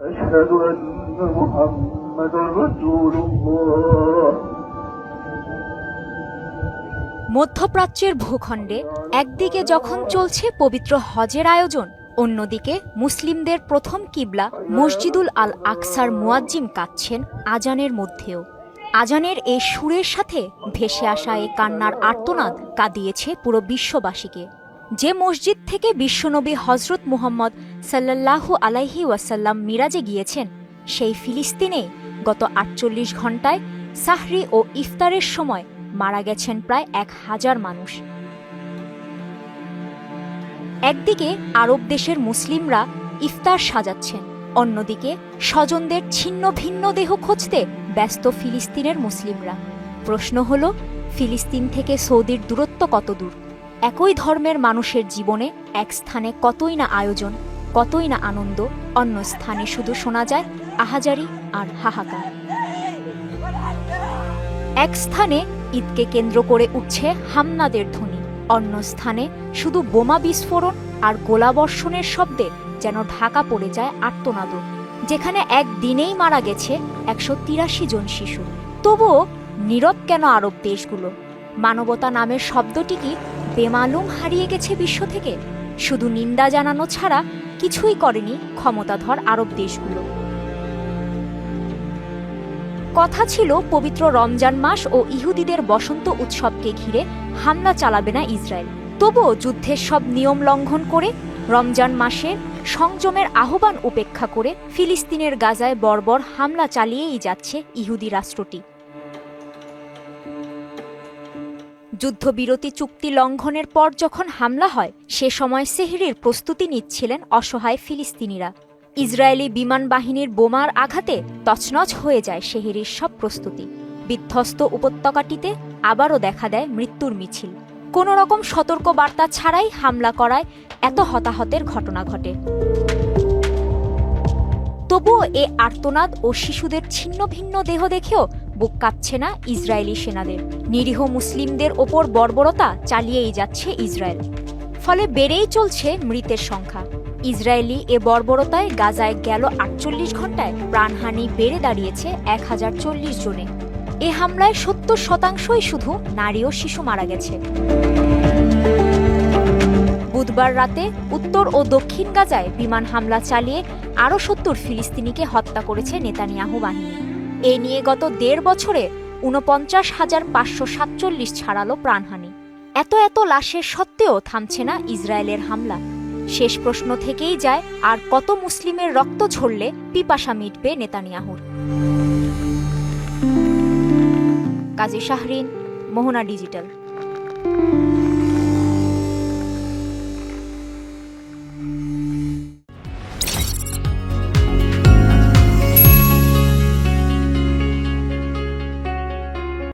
أشهد أن محمدا رسول الله। মধ্যপ্রাচ্যের ভূখণ্ডে একদিকে যখন চলছে পবিত্র হজের আয়োজন, অন্যদিকে মুসলিমদের প্রথম কিবলা মসজিদুল আল আকসার মুয়াজ্জিম কাঁদছেন আজানের মধ্যেও। আজানের এই সুরের সাথে ভেসে আসা এই কান্নার আর্তনাদ কাঁদিয়েছে পুরো বিশ্ববাসীকে। যে মসজিদ থেকে বিশ্বনবী হজরত মুহাম্মদ সাল্লাল্লাহু আলাইহি ওয়াসাল্লাম মিরাজে গিয়েছেন, সেই ফিলিস্তিনে গত ৪৮ ঘণ্টায় সাহরি ও ইফতারের সময় মারা গেছেন প্রায় ১,০০০ মানুষ। একদিকে আরব দেশের মুসলিমরা ইফতার সাজাচ্ছেন, অন্যদিকে স্বজনদের ছিন্ন ভিন্ন দেহ খুঁজতে ব্যস্ত ফিলিস্তিনের মুসলিমরা। প্রশ্ন হল, ফিলিস্তিন থেকে সৌদির দূরত্ব কত দূর? একই ধর্মের মানুষের জীবনে এক স্থানে কতই না আয়োজন, কতই না আনন্দ, অন্য স্থানে শুধু শোনা যায় আহাজারি আর হাহাকার। এক স্থানে ঈদকে কেন্দ্র করে উঠছে হামনাদের ধ্বনি, অন্য স্থানে শুধু বোমা বিস্ফোরণ আর গোলাবর্ষণের শব্দে যেন ঢাকা পড়ে যায় আর্তনাদ। যেখানে একদিনেই মারা গেছে ১৮৩ জন শিশু, তবুও নীরব কেন আরব দেশগুলো? মানবতা নামের শব্দটি কি বেমালুম হারিয়ে গেছে বিশ্ব থেকে? শুধু নিন্দা জানানো ছাড়া কিছুই করেনি ক্ষমতাধর আরব দেশগুলো। কথা ছিল পবিত্র রমজান মাস ও ইহুদিদের বসন্ত উৎসবকে ঘিরে হামলা চালাবে না ইসরায়েল। তবুও যুদ্ধের সব নিয়ম লঙ্ঘন করে রমজান মাসে সংযমের আহ্বান উপেক্ষা করে ফিলিস্তিনের গাজায় বর্বর হামলা চালিয়েই যাচ্ছে ইহুদি রাষ্ট্রটি। যুদ্ধবিরতি চুক্তি লঙ্ঘনের পর যখন হামলা হয়, সে সময় সেহরির প্রস্তুতি নিচ্ছিলেন অসহায় ফিলিস্তিনিরা। ইসরায়েলি বিমান বাহিনীর বোমার আঘাতে তছনছ হয়ে যায় সেহরির সব প্রস্তুতি। বিধ্বস্ত উপত্যকাটিতে আবারও দেখা দেয় মৃত্যুর মিছিল। কোনো রকম সতর্ক বার্তা ছাড়াই হামলা করায় এত হতাহতের ঘটনা ঘটে। তবুও এ আর্তনাদ ও শিশুদের ছিন্ন ভিন্ন দেহ দেখেও বুক কাঁপছে না ইসরায়েলি সেনাদের। নিরীহ মুসলিমদের ওপর বর্বরতা চালিয়েই যাচ্ছে ইসরায়েল, ফলে বেড়েই চলছে মৃতের সংখ্যা। ইসরায়েলি এ বর্বরতায় গাজায় গেল ৪৮ ঘণ্টায় প্রাণহানি বেড়ে দাঁড়িয়েছে ১,০৪০ জনে। এ হামলায় ৭০% শুধু নারী ও শিশু মারা গেছে। বুধবার রাতে উত্তর ও দক্ষিণ গাজায় বিমান হামলা চালিয়ে আরও ৭০ ফিলিস্তিনিকে হত্যা করেছে নেতানিয়াহু বাহিনী। এ নিয়ে গত ১.৫ বছরে ৪৯,৫৪৭ ছাড়ালো প্রাণহানি। এত লাশের সত্ত্বেও থামছে না ইসরায়েলের হামলা। শেষ প্রশ্ন থেকেই যায়, আর কত মুসলিমের রক্ত ঝরলে পিপাসা মিটবে নেতানিয়াহুর? কাজী শাহরিন, মোহনা ডিজিটাল।